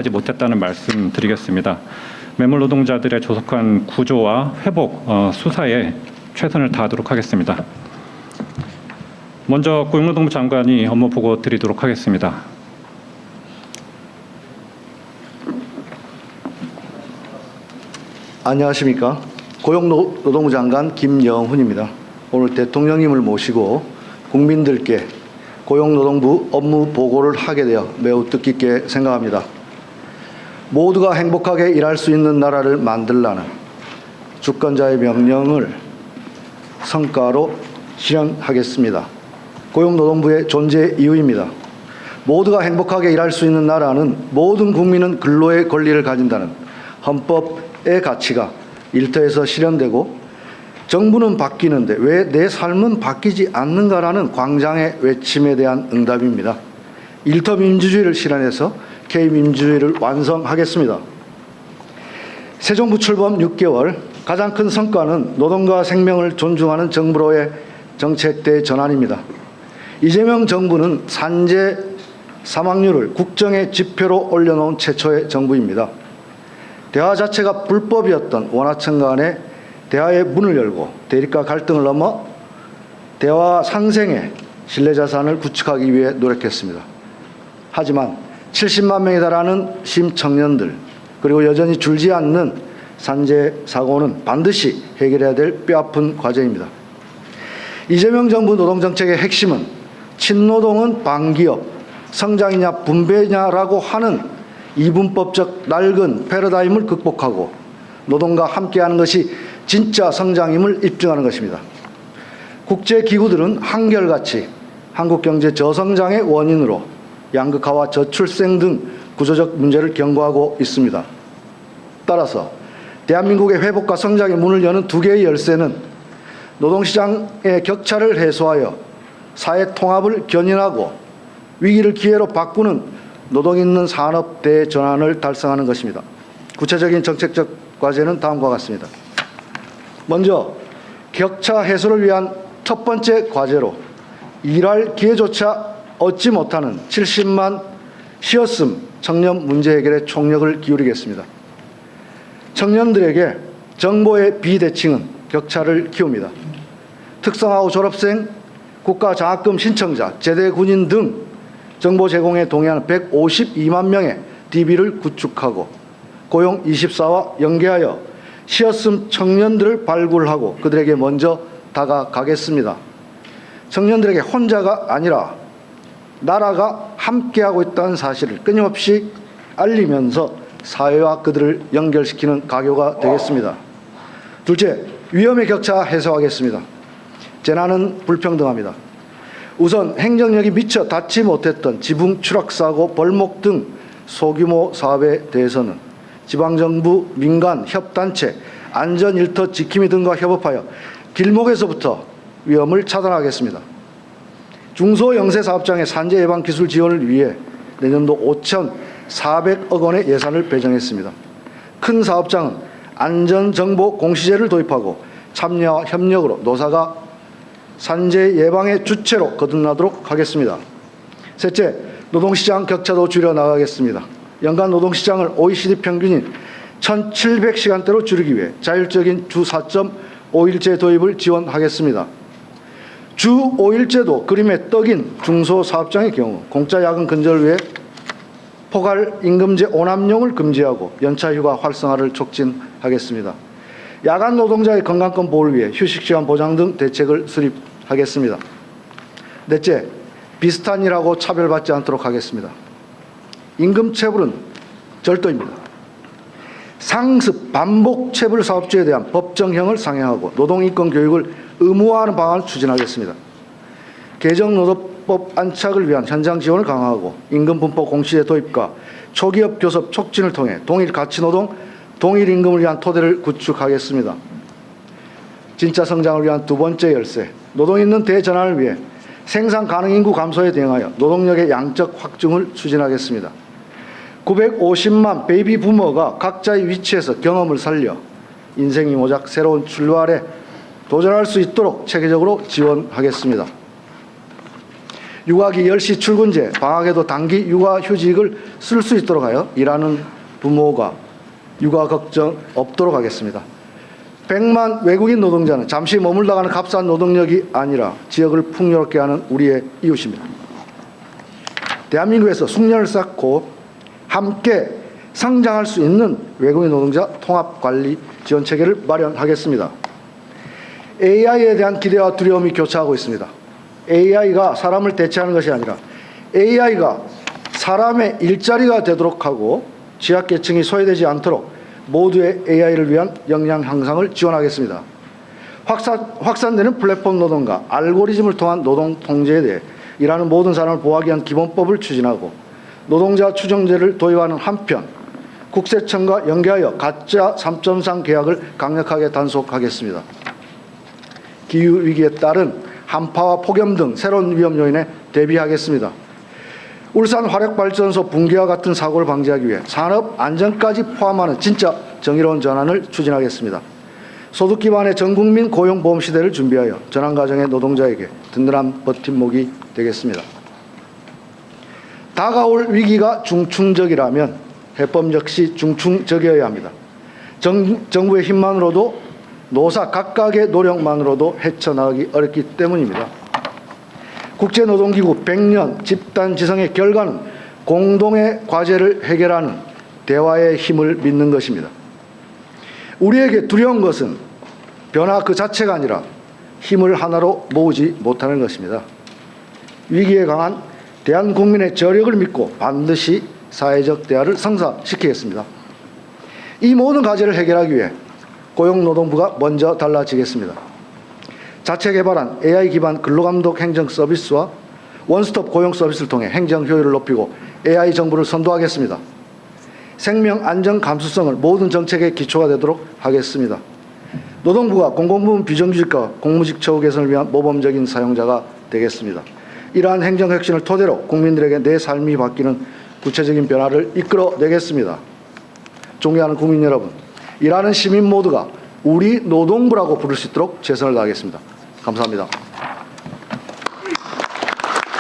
하지 못했다는 말씀 드리겠습니다. 매물 노동자들의 조속한 구조와 회복, 수사에 최선을 다하도록 하겠습니다. 먼저 고용노동부 장관이 업무 보고 드리도록 하겠습니다. 안녕하십니까. 고용노동부 장관 김영훈입니다. 오늘 대통령님을 모시고 국민들께 고용노동부 업무 보고를 하게 되어 매우 뜻깊게 생각합니다. 모두가 행복하게 일할 수 있는 나라를 만들라는 주권자의 명령을 성과로 실현하겠습니다. 고용노동부의 존재 이유입니다. 모두가 행복하게 일할 수 있는 나라는 모든 국민은 근로의 권리를 가진다는 헌법의 가치가 일터에서 실현되고 정부는 바뀌는데 왜 내 삶은 바뀌지 않는가라는 광장의 외침에 대한 응답입니다. 일터 민주주의를 실현해서 K민주주의를 완성하겠습니다. 새 정부 출범 6개월 가장 큰 성과는 노동과 생명을 존중하는 정부로의 정책대 전환입니다. 이재명 정부는 산재 사망률을 국정의 지표로 올려놓은 최초의 정부입니다. 대화 자체가 불법이었던 원하청 간의 대화의 문을 열고 대립과 갈등을 넘어 대화 상생의 신뢰자산을 구축하기 위해 노력했습니다. 하지만 70만 명에 달하는 심청년들 그리고 여전히 줄지 않는 산재 사고는 반드시 해결해야 될 뼈아픈 과제입니다. 이재명 정부 노동정책의 핵심은 친노동은 반기업, 성장이냐 분배냐라고 하는 이분법적 낡은 패러다임을 극복하고 노동과 함께하는 것이 진짜 성장임을 입증하는 것입니다. 국제기구들은 한결같이 한국 경제 저성장의 원인으로 양극화와 저출생 등 구조적 문제를 경고하고 있습니다. 따라서 대한민국의 회복과 성장의 문을 여는 두 개의 열쇠는 노동시장의 격차를 해소하여 사회 통합을 견인하고 위기를 기회로 바꾸는 노동 있는 산업 대전환을 달성하는 것입니다. 구체적인 정책적 과제는 다음과 같습니다. 먼저 격차 해소를 위한 첫 번째 과제로 일할 기회조차 얻지 못하는 70만 쉬었음 청년 문제 해결에 총력을 기울이겠습니다. 청년들에게 정보의 비대칭은 격차를 키웁니다. 특성화고 졸업생, 국가장학금 신청자, 제대군인 등 정보 제공에 동의하는 152만 명의 DB를 구축하고 고용24와 연계하여 쉬었음 청년들을 발굴하고 그들에게 먼저 다가가겠습니다. 청년들에게 혼자가 아니라 나라가 함께하고 있다는 사실을 끊임없이 알리면서 사회와 그들을 연결시키는 가교가 되겠습니다. 둘째, 위험의 격차 해소하겠습니다. 재난은 불평등합니다. 우선 행정력이 미처 닿지 못했던 지붕 추락사고, 벌목 등 소규모 사업에 대해서는 지방정부, 민간, 협단체, 안전일터 지킴이 등과 협업하여 길목에서부터 위험을 차단하겠습니다. 중소영세사업장의 산재 예방 기술 지원을 위해 내년도 5,400억 원의 예산을 배정했습니다. 큰 사업장은 안전정보 공시제를 도입하고 참여와 협력으로 노사가 산재 예방의 주체로 거듭나도록 하겠습니다. 셋째, 노동시장 격차도 줄여나가겠습니다. 연간 노동시장을 OECD 평균인 1,700시간대로 줄이기 위해 자율적인 주 4.5일제 도입을 지원하겠습니다. 주 5일제도 그림의 떡인 중소사업장의 경우 공짜 야근 근절을 위해 포괄 임금제 오남용을 금지하고 연차휴가 활성화를 촉진하겠습니다. 야간 노동자의 건강권 보호를 위해 휴식시간 보장 등 대책을 수립하겠습니다. 넷째, 비슷한 일하고 차별받지 않도록 하겠습니다. 임금체불은 절도입니다. 상습, 반복 체불 사업주에 대한 법정형을 상향하고 노동인권 교육을 의무화하는 방안을 추진하겠습니다. 개정노동법 안착을 위한 현장 지원을 강화하고 임금분법 공시제 도입과 초기업 교섭 촉진을 통해 동일 가치노동, 동일 임금을 위한 토대를 구축하겠습니다. 진짜 성장을 위한 두 번째 열쇠, 노동 있는 대전환을 위해 생산 가능 인구 감소에 대응하여 노동력의 양적 확충을 추진하겠습니다. 950만 베이비 부머가 각자의 위치에서 경험을 살려 인생이 모작 새로운 출발에 도전할 수 있도록 체계적으로 지원하겠습니다. 육아기 10시 출근제, 방학에도 단기 육아휴직을 쓸 수 있도록 하여 일하는 부모가 육아 걱정 없도록 하겠습니다. 100만 외국인 노동자는 잠시 머물다 가는 값싼 노동력이 아니라 지역을 풍요롭게 하는 우리의 이웃입니다. 대한민국에서 숙련을 쌓고 함께 성장할 수 있는 외국인 노동자 통합관리 지원체계를 마련하겠습니다. AI에 대한 기대와 두려움이 교차하고 있습니다. AI가 사람을 대체하는 것이 아니라 AI가 사람의 일자리가 되도록 하고 취약계층이 소외되지 않도록 모두의 AI를 위한 역량 향상을 지원하겠습니다. 확산되는 플랫폼 노동과 알고리즘을 통한 노동 통제에 대해 일하는 모든 사람을 보호하기 위한 기본법을 추진하고 노동자 추정제를 도입하는 한편 국세청과 연계하여 가짜 3.3 계약을 강력하게 단속하겠습니다. 기후위기에 따른 한파와 폭염 등 새로운 위험 요인에 대비하겠습니다. 울산 화력발전소 붕괴와 같은 사고를 방지하기 위해 산업 안전까지 포함하는 진짜 정의로운 전환을 추진하겠습니다. 소득 기반의 전국민 고용보험 시대를 준비하여 전환 과정의 노동자에게 든든한 버팀목이 되겠습니다. 다가올 위기가 중충적이라면 해법 역시 중충적이어야 합니다. 정부의 힘만으로도 노사 각각의 노력만으로도 헤쳐나가기 어렵기 때문입니다. 국제노동기구 100년 집단지성의 결과는 공동의 과제를 해결하는 대화의 힘을 믿는 것입니다. 우리에게 두려운 것은 변화 그 자체가 아니라 힘을 하나로 모으지 못하는 것입니다. 위기에 강한 대한국민의 저력을 믿고 반드시 사회적 대화를 성사시키겠습니다. 이 모든 과제를 해결하기 위해 고용노동부가 먼저 달라지겠습니다. 자체 개발한 AI 기반 근로감독 행정 서비스와 원스톱 고용 서비스를 통해 행정 효율을 높이고 AI 정부를 선도하겠습니다. 생명 안전 감수성을 모든 정책의 기초가 되도록 하겠습니다. 노동부가 공공부문 비정규직과 공무직 처우 개선을 위한 모범적인 사용자가 되겠습니다. 이러한 행정 혁신을 토대로 국민들에게 내 삶이 바뀌는 구체적인 변화를 이끌어내겠습니다. 존경하는 국민 여러분, 일하는 시민 모두가 우리 노동부라고 부를 수 있도록 최선을 다하겠습니다. 감사합니다.